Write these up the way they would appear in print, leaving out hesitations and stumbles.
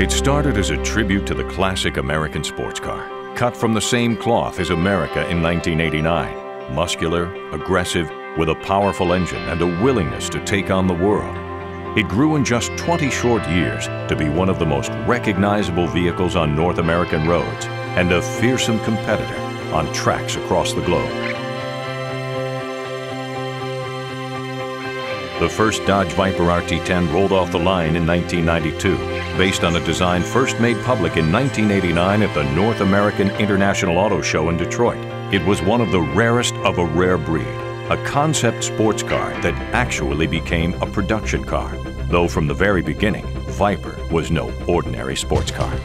It started as a tribute to the classic American sports car, cut from the same cloth as America in 1989. Muscular, aggressive, with a powerful engine and a willingness to take on the world. It grew in just 20 short years to be one of the most recognizable vehicles on North American roads and a fearsome competitor on tracks across the globe. The first Dodge Viper RT10 rolled off the line in 1992, based on a design first made public in 1989 at the North American International Auto Show in Detroit. It was one of the rarest of a rare breed, a concept sports car that actually became a production car, though from the very beginning, Viper was no ordinary sports car.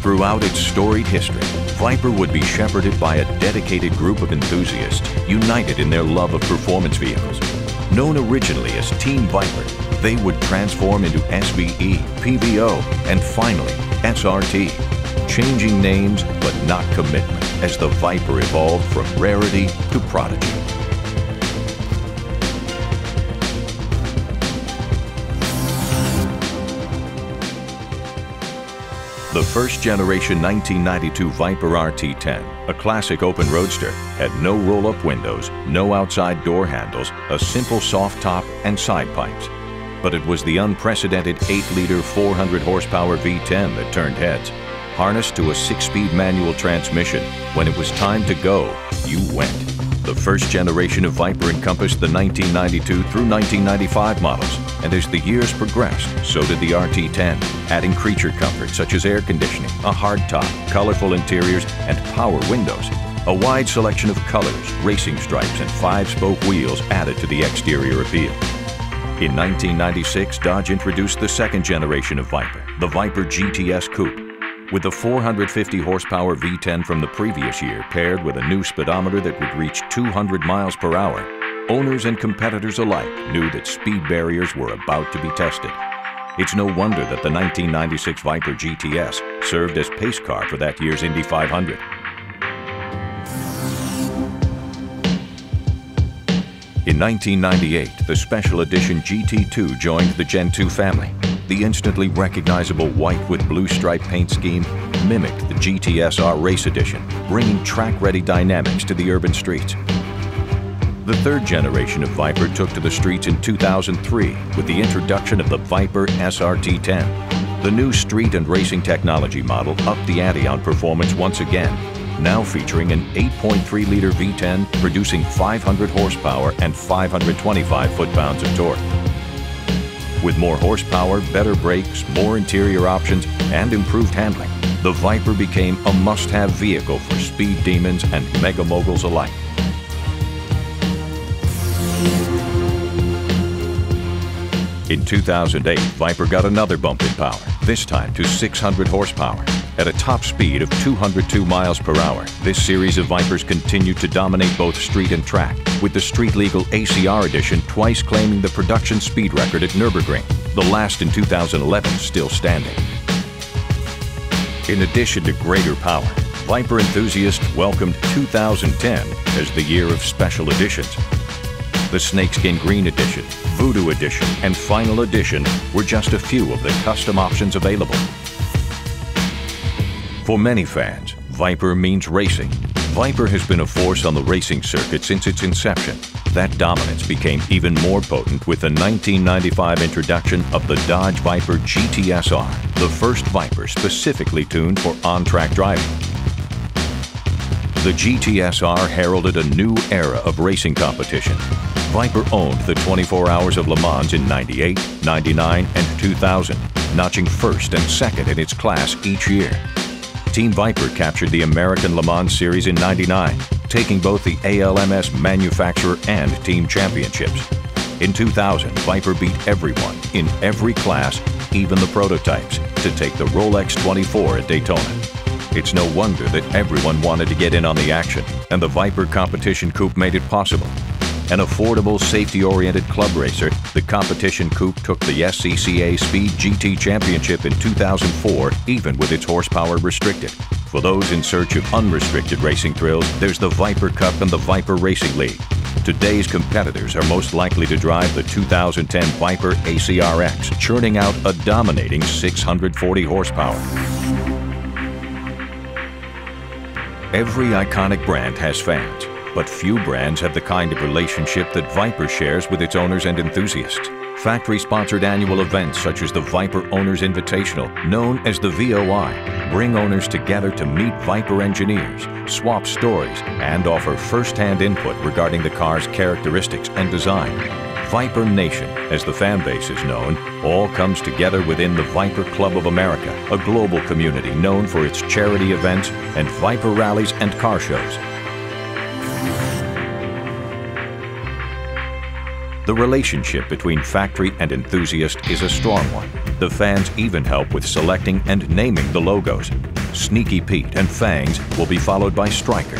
Throughout its storied history, Viper would be shepherded by a dedicated group of enthusiasts united in their love of performance vehicles. Known originally as Team Viper, they would transform into SVE, PVO, and finally SRT, changing names but not commitment as the Viper evolved from rarity to prodigy. The first generation 1992 Viper RT10, a classic open roadster, had no roll-up windows, no outside door handles, a simple soft top and side pipes. But it was the unprecedented 8-liter 400 horsepower V10 that turned heads. Harnessed to a 6-speed manual transmission, when it was time to go, you went. The first generation of Viper encompassed the 1992 through 1995 models, and as the years progressed, so did the RT10, adding creature comforts such as air conditioning, a hardtop, colorful interiors, and power windows. A wide selection of colors, racing stripes, and 5-spoke wheels added to the exterior appeal. In 1996, Dodge introduced the second generation of Viper, the Viper GTS Coupe. With the 450 horsepower V10 from the previous year paired with a new speedometer that would reach 200 miles per hour, owners and competitors alike knew that speed barriers were about to be tested. It's no wonder that the 1996 Viper GTS served as pace car for that year's Indy 500. In 1998, the Special Edition GT2 joined the Gen 2 family. The instantly recognizable white with blue stripe paint scheme mimicked the GTS-R Race Edition, bringing track-ready dynamics to the urban streets. The third generation of Viper took to the streets in 2003 with the introduction of the Viper SRT10. The new street and racing technology model upped the ante on performance once again, now featuring an 8.3-liter V10 producing 500 horsepower and 525 foot-pounds of torque. With more horsepower, better brakes, more interior options, and improved handling, the Viper became a must-have vehicle for speed demons and mega moguls alike. In 2008, Viper got another bump in power, this time to 600 horsepower. At a top speed of 202 miles per hour, this series of Vipers continued to dominate both street and track, with the street-legal ACR edition twice claiming the production speed record at Nürburgring, the last in 2011 still standing. In addition to greater power, Viper enthusiasts welcomed 2010 as the year of special editions. The Snakeskin Green Edition, Voodoo Edition, and Final Edition were just a few of the custom options available. For many fans, Viper means racing. Viper has been a force on the racing circuit since its inception. That dominance became even more potent with the 1995 introduction of the Dodge Viper GTS-R, the first Viper specifically tuned for on-track driving. The GTS-R heralded a new era of racing competition. Viper owned the 24 Hours of Le Mans in '98, '99, and 2000, notching first and second in its class each year. Team Viper captured the American Le Mans Series in '99, taking both the ALMS manufacturer and team championships. In 2000, Viper beat everyone in every class, even the prototypes, to take the Rolex 24 at Daytona. It's no wonder that everyone wanted to get in on the action, and the Viper Competition Coupe made it possible. An affordable, safety-oriented club racer, the Competition Coupe took the SCCA Speed GT Championship in 2004, even with its horsepower restricted. For those in search of unrestricted racing thrills, there's the Viper Cup and the Viper Racing League. Today's competitors are most likely to drive the 2010 Viper ACRX, churning out a dominating 640 horsepower. Every iconic brand has fans, but few brands have the kind of relationship that Viper shares with its owners and enthusiasts. Factory-sponsored annual events such as the Viper Owners Invitational, known as the VOI, bring owners together to meet Viper engineers, swap stories, and offer first-hand input regarding the car's characteristics and design. Viper Nation, as the fan base is known, all comes together within the Viper Club of America, a global community known for its charity events and Viper rallies and car shows. The relationship between factory and enthusiast is a strong one. The fans even help with selecting and naming the logos. Sneaky Pete and Fangs will be followed by Striker,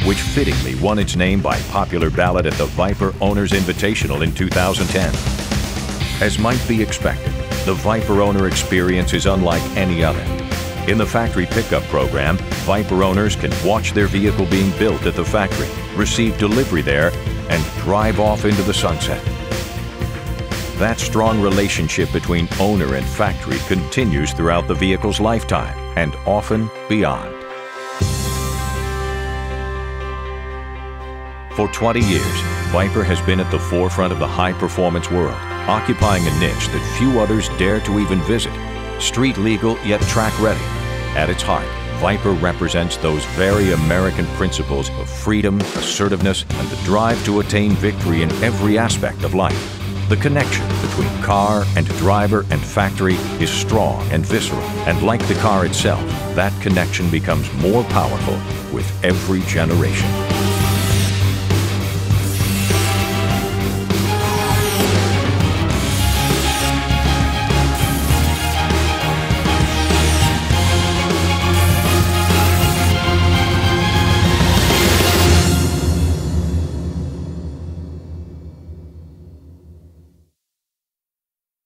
which fittingly won its name by popular ballot at the Viper Owners Invitational in 2010. As might be expected, the Viper owner experience is unlike any other. In the factory pickup program, Viper owners can watch their vehicle being built at the factory, receive delivery there, and drive off into the sunset. That strong relationship between owner and factory continues throughout the vehicle's lifetime and often beyond. For 20 years, Viper has been at the forefront of the high-performance world, occupying a niche that few others dare to even visit. Street legal yet track ready. At its heart, Viper represents those very American principles of freedom, assertiveness, and the drive to attain victory in every aspect of life. The connection between car and driver and factory is strong and visceral, and like the car itself, that connection becomes more powerful with every generation.